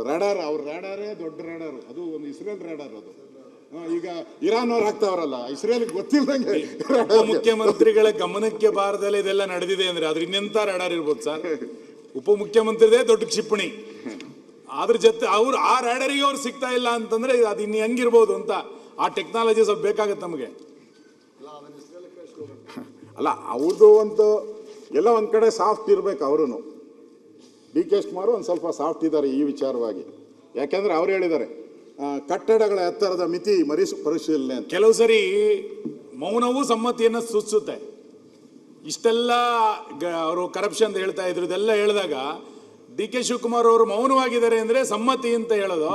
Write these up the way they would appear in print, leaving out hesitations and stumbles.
Radar, ಅವ್ರ ರ್ಯಾಡಾರೇ ದೊಡ್ಡ radar, ಅದು ಒಂದು ಇಸ್ರೇಲ್ ರ್ಯಾಡಾರ್. ಅದು ಈಗ ಇರಾನ್ ಅವ್ರು ಹಾಕ್ತಾವ್ರಲ್ಲ, ಇಸ್ರೇಲ್ ಗೊತ್ತಿಲ್ಲದಂಗೆ. ಉಪಮುಖ್ಯಮಂತ್ರಿಗಳ ಗಮನಕ್ಕೆ ಬಾರದಲ್ಲೇ ಇದೆಲ್ಲ ನಡೆದಿದೆ ಅಂದ್ರೆ ಅದ್ರ ಇನ್ನೆಂತ ರ್ಯಾಡಾರ್ ಇರ್ಬೋದು ಸರ್? ಉಪಮುಖ್ಯಮಂತ್ರಿದೇ ದೊಡ್ಡ ಕ್ಷಿಪಣಿ, ಅದ್ರ ಜೊತೆ ಅವ್ರು ಆ ರ್ಯಾಡರಿಗೆ ಅವ್ರು ಸಿಗ್ತಾ ಇಲ್ಲ ಅಂತಂದ್ರೆ ಅದು ಇನ್ನು ಹೆಂಗಿರ್ಬೋದು ಅಂತ. ಆ ಟೆಕ್ನಾಲಜಿ ಸ್ವಲ್ಪ ಬೇಕಾಗತ್ತೆ ನಮಗೆ. ಅಲ್ಲ, ಅವ್ರದ್ದು ಒಂದು ಎಲ್ಲ ಒಂದ್ ಕಡೆ ಸಾಫ್ಟ್ ಇರ್ಬೇಕು. ಅವರು ಡಿ ಕೆ ಶಿವಕುಮಾರ್ ಒಂದು ಸ್ವಲ್ಪ ಸಾಫ್ಟ್ ಇದ್ದಾರೆ ಈ ವಿಚಾರವಾಗಿ. ಯಾಕೆಂದ್ರೆ ಅವ್ರು ಹೇಳಿದ್ದಾರೆ ಕಟ್ಟಡಗಳ ಎತ್ತರದ ಮಿತಿ ಪರಿಶೀಲನೆ ಅಂತ. ಕೆಲವು ಸರಿ ಮೌನವೂ ಸಮ್ಮತಿಯನ್ನು ಸೂಚಿಸುತ್ತೆ. ಇಷ್ಟೆಲ್ಲ ಅವರು ಕರಪ್ಷನ್ ಅಂತ ಹೇಳ್ತಾ ಇದ್ರು, ಇದೆಲ್ಲ ಹೇಳಿದಾಗ ಡಿ ಕೆ ಶಿವಕುಮಾರ್ ಅವರು ಮೌನವಾಗಿದ್ದಾರೆ ಅಂದ್ರೆ ಸಮ್ಮತಿ ಅಂತ ಹೇಳೋದು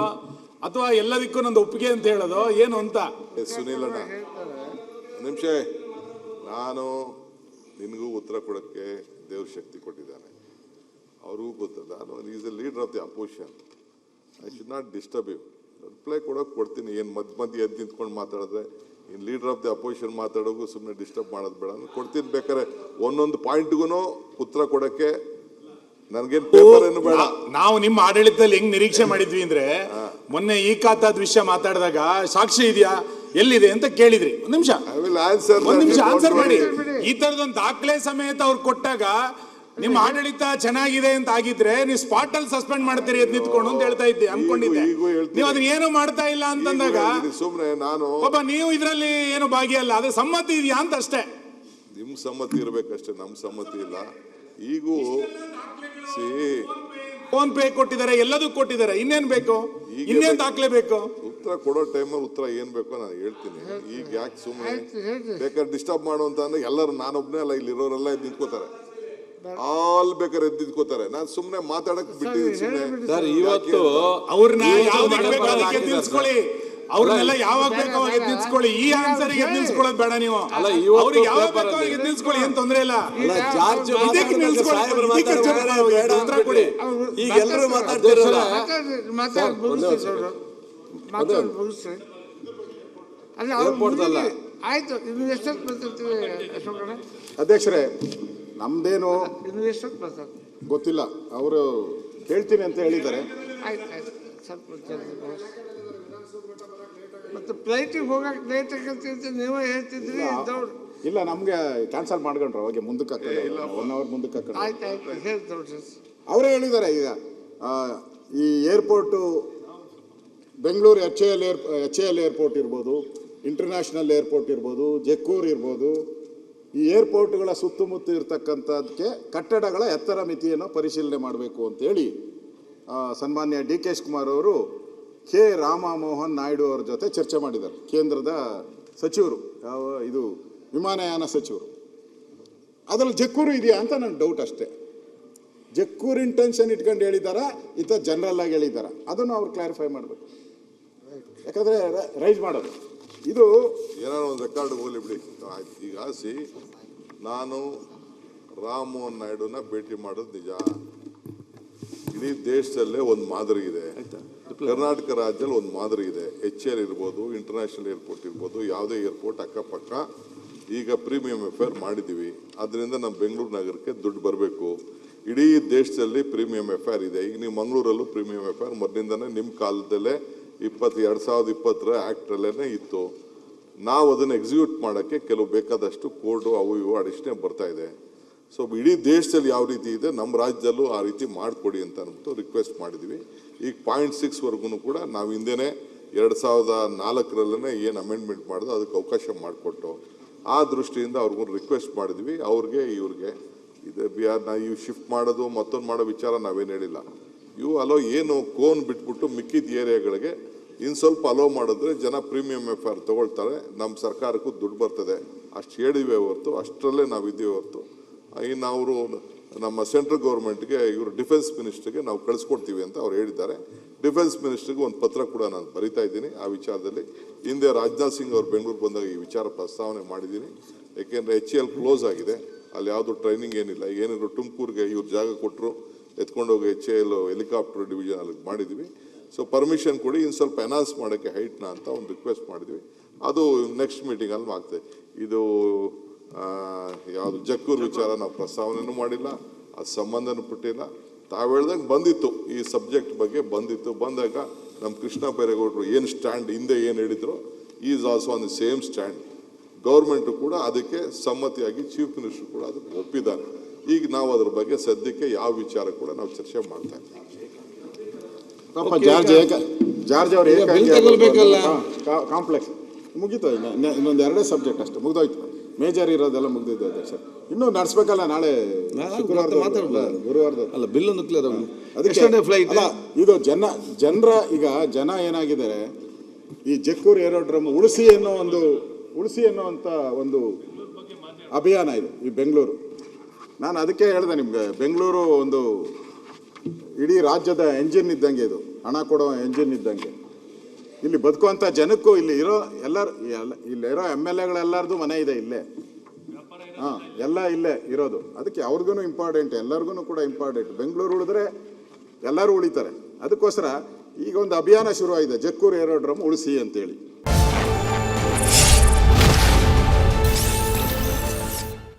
ಅಥವಾ ಎಲ್ಲದಕ್ಕೂ ನಂದು ಒಪ್ಪಿಗೆ ಅಂತ ಹೇಳೋದು ಏನು ಅಂತ. ಸುನೀಲ್ ಅಣ್ಣ, ನಿಮಿಷ, ನಾನು ನಿನಗೂ ಉತ್ತರ ಕೊಡೋಕ್ಕೆ ದೇವ್ರ ಶಕ್ತಿ ಕೊಟ್ಟಿದ್ದಾನೆ, ಅವ್ರಿಗೂ ಗೊತ್ತದ. Is a leader of the opposition, I should not disturb you. Reply ಕೊಡೋಕೆ ಕೊಡ್ತೀನಿ. ಏನು ಮಧ್ಯ ಎದ್ದು ನಿಂತ್ಕೊಂಡು ಮಾತಾಡಿದ್ರೆ ಇನ್ನು ಲೀಡರ್ ಆಫ್ ದಿ ಅಪೋಸಿಷನ್ ಮಾತಾಡೋದು ಸುಮ್ಮನೆ ಡಿಸ್ಟರ್ಬ್ ಮಾಡೋದು ಬೇಡ. ಕೊಡ್ತೀನಿ, ಬೇಕಾದ್ರೆ ಒಂದೊಂದು ಪಾಯಿಂಟ್ಗೂ ಉತ್ತರ ಕೊಡೋಕ್ಕೆ ನನಗೇನು ಪೇಪರ್ ಏನು ಬೇಡ. ನಾವು ನಿಮ್ಮ ಆಡಳಿತದಲ್ಲಿ ಹೆಂಗ್ ನಿರೀಕ್ಷೆ ಮಾಡಿದ್ವಿ ಅಂದ್ರೆ, ಮೊನ್ನೆ ಈ ಖಾತಾದ ವಿಷಯ ಮಾತಾಡಿದಾಗ ಸಾಕ್ಷಿ ಇದೆಯಾ ಎಲ್ಲಿದೆ ಅಂತ ಕೇಳಿದ್ರಿ. ಒಂದ್ ನಿಮಿಷ ಆನ್ಸರ್ ಮಾಡಿ. ಈ ತರದೊಂದು ದಾಖಲೆ ಸಮೇತ ಅವ್ರು ಕೊಟ್ಟಾಗ ನಿಮ್ಮ ಆಡಳಿತ ಚೆನ್ನಾಗಿದೆ ಅಂತ ಆಗಿದ್ರೆ ನೀವು ಸ್ಪಾಟ್ ಅಲ್ಲಿ ಸಸ್ಪೆಂಡ್ ಮಾಡ್ತೀರಿ ಅಂತ ನಿಂತ್ಕೊಂಡು ಅಂತ ಹೇಳ್ತಾ ಇದ್ದೆ, ಅನ್ಕೊಂಡಿದ್ದೆ. ನೀವು ಅದನ್ನ ಏನು ಮಾಡ್ತಾ ಇಲ್ಲ ಅಂತಂದಾಗ ಸುಮ್ಮನೆ ನಾನು ಒಬ್ಬ ನೀವು ಇದ್ರಲ್ಲಿ ಏನು ಭಾಗಿಯಲ್ಲ, ಅದ್ರ ಸಮ್ಮತಿ ಇದೆಯಾ ಅಂತ ಅಷ್ಟೇ. ನಿಮ್ ಸಮ್ಮತಿ ಇರ್ಬೇಕಷ್ಟೇ, ನಮ್ ಸಮ್ಮತಿ ಇಲ್ಲ. ಈಗೂ ಫೋನ್ ಪೇ ಕೊಟ್ಟಿದ್ದಾರೆ, ಎಲ್ಲದೂ ಕೊಟ್ಟಿದ್ದಾರೆ, ಇನ್ನೇನ್ ಬೇಕು? ಇನ್ನೇನ್ ದಾಖಲೆ ಬೇಕು? ಉತ್ತರ ಕೊಡೋ ಟೈಮಲ್ಲಿ ಉತ್ತರ ಏನ್ ಬೇಕೋ ನಾನು ಹೇಳ್ತೀನಿ. ಈಗ ಯಾಕೆ ಸುಮ್ಮನೆ ಬೇಕಾದ್ರೆ ಡಿಸ್ಟರ್ಬ್ ಮಾಡುವಂತ ಅಂದ್ರೆ ಎಲ್ಲರೂ, ನಾನೊಬ್ನೇ ಅಲ್ಲ, ಇಲ್ಲಿ ಇರೋರೆಲ್ಲ ಎದ್ದು ನಿಂತ್ಕೋತಾರೆ, ಆಲ್ ಬೇಕಾದ್ರೆ ಎದ್ದು ನಿಂತ್ಕೋತಾರೆ. ನಾನು ಸುಮ್ಮನೆ ಮಾತಾಡಕ್ ಬಿಟ್ಟಿದ್ದೀನಿ. ಸುಮ್ಮನೆ ಇವತ್ತು ಅವ್ರನ್ನ ನಿಲ್ಸ್ಕೊಳ್ಳಿ, ಅವ್ರನ್ನೆಲ್ಲ ಯಾವಾಗ ಬೇಕು ಅವಾಗ ಎದ್ದು ನಿಲ್ಸ್ಕೊಳ್ಳಿ. ಈ ಆನ್ಸರ್ ಗೆ ನಿಲ್ಸ್ಕೊಳ್ಳೋದು ಬೇಡ ನೀವು. ಅವ್ರಿಗೆ ಯಾವಾಗ ಬೇಕು ಅವಾಗ ಎದ್ದು ನಿಲ್ಸ್ಕೊಳ್ಳಿ, ಏನ್ ತೊಂದ್ರೆ ಇಲ್ಲ. ಇದಕ್ಕೆ ನಿಲ್ಸ್ಕೊಳ್ಳಿ, ಉತ್ತರ ಕೊಡಿ. ಈಗ ಎಲ್ಲರೂ ಮಾತಾಡ್ತಿರಲ್ಲ. ಅಧ್ಯಕ್ಷರೇ, ನಮ್ದೇನು ಗೊತ್ತಿಲ್ಲ, ಅವರು ಕೇಳ್ತೀನಿ ಅಂತ ಹೇಳಿದ್ದಾರೆ. ಮತ್ತೆ ಫ್ಲೈಟಿಗೆ ಹೋಗಕ್ಕೆ ಲೇಟ್ ಆಗತ್ತೆ ನೀವೇ ಹೇಳ್ತಿದ್ರಿ. ಇಲ್ಲ, ನಮ್ಗೆ ಕ್ಯಾನ್ಸಲ್ ಮಾಡ್ಕೊಂಡ್ರು, ಅವಾಗ ಮುಂದಕ್ಕೆ ಹಾಕೊಂಡು 1 hour ಮುಂದಕ್ಕೆ ಹಾಕೊಂಡು ಅವರೇ ಹೇಳಿದ್ದಾರೆ. ಈಗ ಈ ಏರ್ಪೋರ್ಟು ಬೆಂಗಳೂರು HAL ಏರ್ಪೋರ್ಟ್ ಇರ್ಬೋದು, ಇಂಟರ್ನ್ಯಾಷನಲ್ ಏರ್ಪೋರ್ಟ್ ಇರ್ಬೋದು, ಜಕ್ಕೂರ್ ಇರ್ಬೋದು, ಈ ಏರ್ಪೋರ್ಟ್ಗಳ ಸುತ್ತಮುತ್ತ ಇರ್ತಕ್ಕಂಥದ್ದಕ್ಕೆ ಕಟ್ಟಡಗಳ ಎತ್ತರ ಮಿತಿಯನ್ನು ಪರಿಶೀಲನೆ ಮಾಡಬೇಕು ಅಂತೇಳಿ ಸನ್ಮಾನ್ಯ ಡಿ ಕೆ ಶಿವಕುಮಾರ್ ಅವರು ಕೆ ರಾಮಮೋಹನ್ ನಾಯ್ಡು ಅವ್ರ ಜೊತೆ ಚರ್ಚೆ ಮಾಡಿದ್ದಾರೆ. ಕೇಂದ್ರದ ಸಚಿವರು, ಇದು ವಿಮಾನಯಾನ ಸಚಿವರು. ಅದರಲ್ಲಿ ಜಕ್ಕೂರು ಇದೆಯಾ ಅಂತ ನನ್ನ ಡೌಟ್ ಅಷ್ಟೇ. ಜಕ್ಕೂರು ಇಂಟೆನ್ಷನ್ ಇಟ್ಕೊಂಡು ಹೇಳಿದಾರ ಇತ ಜನರಲ್ ಆಗಿ ಹೇಳಿದಾರ, ಅದನ್ನು ಅವ್ರು ಕ್ಲಾರಿಫೈ ಮಾಡಬೇಕು. ಯಾಕಂದರೆ ರೈಸ್ ಮಾಡೋದು ಇದು ಏನಾದ್ರು ಒಂದು ರೆಕಾರ್ಡ್ ಹೋಗ್ಲಿ ಬಿಡಿ. ಈಗ ನಾನು ರಾಮಮೋಹನ್ ನಾಯ್ಡುನ ಭೇಟಿ ಮಾಡೋದು ನಿಜ. ಇಡೀ ದೇಶದಲ್ಲೇ ಒಂದು ಮಾದರಿ ಇದೆ, ಕರ್ನಾಟಕ ರಾಜ್ಯದಲ್ಲಿ ಒಂದು ಮಾದರಿ ಇದೆ. HAL ಇರ್ಬೋದು, ಇಂಟರ್ನ್ಯಾಷನಲ್ ಏರ್ಪೋರ್ಟ್ ಇರ್ಬೋದು, ಯಾವುದೇ ಏರ್ಪೋರ್ಟ್ ಅಕ್ಕಪಕ್ಕ ಈಗ ಪ್ರೀಮಿಯಂ ಎಫೇರ್ ಮಾಡಿದ್ದೀವಿ. ಅದರಿಂದ ನಮ್ಮ ಬೆಂಗಳೂರು ನಗರಕ್ಕೆ ದುಡ್ಡು ಬರಬೇಕು. ಇಡೀ ದೇಶದಲ್ಲಿ ಪ್ರೀಮಿಯಂ ಎಫೇರ್ ಇದೆ. ಈಗ ನೀವು ಮಂಗಳೂರಲ್ಲೂ ಪ್ರೀಮಿಯಂ ಎಫೇರ್ ಮೊದಲಿಂದನೇ ನಿಮ್ಮ ಕಾಲದಲ್ಲೇ 2020 ಆ್ಯಕ್ಟ್ರಲ್ಲೇ ಇತ್ತು. ನಾವು ಅದನ್ನು ಎಕ್ಸಿಕ್ಯೂಟ್ ಮಾಡೋಕ್ಕೆ ಕೆಲವು ಬೇಕಾದಷ್ಟು ಕೋರ್ಟು ಅವು ಇವು ಅಡಿಷನೇ ಬರ್ತಾ ಇದೆ. ಸೊ ಇಡೀ ದೇಶದಲ್ಲಿ ಯಾವ ರೀತಿ ಇದೆ, ನಮ್ಮ ರಾಜ್ಯದಲ್ಲೂ ಆ ರೀತಿ ಮಾಡಿಕೊಡಿ ಅಂತ ಅಂದ್ಬಿಟ್ಟು ರಿಕ್ವೆಸ್ಟ್ ಮಾಡಿದ್ವಿ. ಈಗ 0.6 ಕೂಡ ನಾವು ಹಿಂದೆನೇ 2004 ಏನು ಅಮೆಂಡ್ಮೆಂಟ್ ಮಾಡೋದು ಅದಕ್ಕೆ ಅವಕಾಶ ಮಾಡಿಕೊಟ್ಟು ಆ ದೃಷ್ಟಿಯಿಂದ ಅವ್ರಿಗೂ ರಿಕ್ವೆಸ್ಟ್ ಮಾಡಿದ್ವಿ. ಅವ್ರಿಗೆ ಇವ್ರಿಗೆ ಇದು ಇವು ಶಿಫ್ಟ್ ಮಾಡೋದು ಮತ್ತೊಂದು ಮಾಡೋ ವಿಚಾರ ನಾವೇನು ಹೇಳಿಲ್ಲ. ಇವು ಅಲೋ ಏನು ಕೋನ್ ಬಿಟ್ಬಿಟ್ಟು ಮಿಕ್ಕಿದ ಏರಿಯಾಗಳಿಗೆ ಇನ್ನು ಸ್ವಲ್ಪ ಅಲೋ ಮಾಡಿದ್ರೆ ಜನ ಪ್ರೀಮಿಯಂ ಎಫೇರ್ ತೊಗೊಳ್ತಾರೆ, ನಮ್ಮ ಸರ್ಕಾರಕ್ಕೂ ದುಡ್ಡು ಬರ್ತದೆ. ಅಷ್ಟು ಹೇಳಿವೆ ಹೊರತು, ಅಷ್ಟರಲ್ಲೇ ನಾವು ಇದ್ದೀವಿ ಹೊರತು ಇನ್ನು ಅವರು ನಮ್ಮ ಸೆಂಟ್ರಲ್ ಗೌರ್ಮೆಂಟ್ಗೆ ಇವರು ಡಿಫೆನ್ಸ್ ಮಿನಿಸ್ಟ್ರಿಗೆ ನಾವು ಕಳಿಸ್ಕೊಡ್ತೀವಿ ಅಂತ ಅವ್ರು ಹೇಳಿದ್ದಾರೆ. ಡಿಫೆನ್ಸ್ ಮಿನಿಸ್ಟ್ರಿಗೆ ಒಂದು ಪತ್ರ ಕೂಡ ನಾನು ಬರಿತಾ ಇದ್ದೀನಿ ಆ ವಿಚಾರದಲ್ಲಿ. ಹಿಂದೆ ರಾಜನಾಥ್ ಸಿಂಗ್ ಅವ್ರು ಬೆಂಗಳೂರು ಬಂದಾಗ ಈ ವಿಚಾರ ಪ್ರಸ್ತಾವನೆ ಮಾಡಿದ್ದೀನಿ. ಯಾಕೆಂದರೆ HAL ಕ್ಲೋಸ್ ಆಗಿದೆ, ಅಲ್ಲಿ ಯಾವುದು ಟ್ರೈನಿಂಗ್ ಏನಿಲ್ಲ. ಏನಿದ್ರು ತುಮಕೂರಿಗೆ ಇವ್ರು ಜಾಗ ಕೊಟ್ಟರು, ಎತ್ಕೊಂಡೋಗಿ HAL ಹೆಲಿಕಾಪ್ಟರ್ ಡಿವಿಷನ್ ಅಲ್ಲಿ ಮಾಡಿದ್ವಿ. ಸೊ ಪರ್ಮಿಷನ್ ಕೊಡಿ, ಇನ್ನು ಸ್ವಲ್ಪ ಎನ್ಹಾನ್ಸ್ ಮಾಡೋಕ್ಕೆ ಹೈಟ್ನ ಅಂತ ಒಂದು ರಿಕ್ವೆಸ್ಟ್ ಮಾಡಿದ್ವಿ. ಅದು ನೆಕ್ಸ್ಟ್ ಮೀಟಿಂಗಲ್ಲಿ ಆಗ್ತದೆ. ಇದು ಯಾವುದು ಜಕ್ಕೂರು ವಿಚಾರ ನಾವು ಪ್ರಸ್ತಾವನೆಯೂ ಮಾಡಿಲ್ಲ, ಅದು ಸಂಬಂಧನೂ ಪಟ್ಟಿಲ್ಲ. ತಾವು ಹೇಳ್ದಂಗೆ ಬಂದಿತ್ತು, ಈ ಸಬ್ಜೆಕ್ಟ್ ಬಗ್ಗೆ ಬಂದಿತ್ತು. ಬಂದಾಗ ನಮ್ಮ ಕೃಷ್ಣ ಬೈರೇಗೌಡರು ಏನು ಸ್ಟ್ಯಾಂಡ್ ಹಿಂದೆ ಏನು ಹೇಳಿದ್ರು, is also on the same stand. Government ಕೂಡ ಅದಕ್ಕೆ ಸಮ್ಮತಿಯಾಗಿ ಚೀಫ್ ಮಿನಿಸ್ಟರ್ ಕೂಡ ಅದಕ್ಕೆ ಒಪ್ಪಿದ್ದಾರೆ. ಈಗ ನಾವು ಅದ್ರ ಬಗ್ಗೆ ಸದ್ಯಕ್ಕೆ ಯಾವ ವಿಚಾರ ಕೂಡ ನಾವು ಚರ್ಚೆ ಮಾಡ್ತಾ ಇದ್ದೀವಿ. ಪಾಪ ಜಾರ್ಜ್ ಅವರು ಕಾಂಪ್ಲೆಕ್ಸ್ ಮುಗೀತು. ಇನ್ನೊಂದು ಎರಡೇ ಸಬ್ಜೆಕ್ಟ್ ಅಷ್ಟೇ ಮುಗ್ದೋಯ್ತು. ಮೇಜರ್ ಇರೋದೆಲ್ಲ ಮುಗ್ದಿದ್ದು ಅಧ್ಯಕ್ಷ. ಇನ್ನೂ ನಡೆಸ್ಬೇಕಲ್ಲ, ನಾಳೆ ಗುರುವಾರದ ಅಲ್ಲ ಬಿಲ್ ಒಂದು ಕ್ಲಿಯರ್ ಅದಕ್ಕೆ ಫ್ಲೈಟ್ ಅಲ್ಲ, ಇದು ಜನ ಏನಾಗಿದ್ದಾರೆ, ಈ ಜಕ್ಕೂರು ಏರೋಡ್ರಮ್ ಉಳಿಸಿ ಅನ್ನುವಂಥ ಒಂದು ಅಭಿಯಾನ ಇದು ಈ ಬೆಂಗಳೂರು. ನಾನು ಅದಕ್ಕೆ ಹೇಳಿದೆ ನಿಮ್ಗೆ, ಬೆಂಗಳೂರು ಒಂದು ಇಡೀ ರಾಜ್ಯದ ಎಂಜಿನ್ ಇದ್ದಂಗೆ, ಇದು ಹಣ ಕೊಡೋ ಎಂಜಿನ್ ಇದ್ದಂಗೆ. ಇಲ್ಲಿ ಬದುಕುವಂಥ ಜನಕ್ಕೂ ಇಲ್ಲಿರೋ MLAಗಳೆಲ್ಲರದು ಮನೆ ಇದೆ ಇಲ್ಲೇ, ಎಲ್ಲ ಇಲ್ಲೇ ಇರೋದು. ಅದಕ್ಕೆ ಅವ್ರಿಗೂ ಇಂಪಾರ್ಟೆಂಟ್, ಎಲ್ಲರಿಗೂ ಕೂಡ ಇಂಪಾರ್ಟೆಂಟ್. ಬೆಂಗಳೂರು ಉಳಿದ್ರೆ ಎಲ್ಲರೂ ಉಳಿತಾರೆ. ಅದಕ್ಕೋಸ್ಕರ ಈಗ ಒಂದು ಅಭಿಯಾನ ಶುರುವಾಗಿದೆ, ಜಕ್ಕೂರು ಏರೋಡ್ರಮ್ ಉಳಿಸಿ ಅಂತೇಳಿ.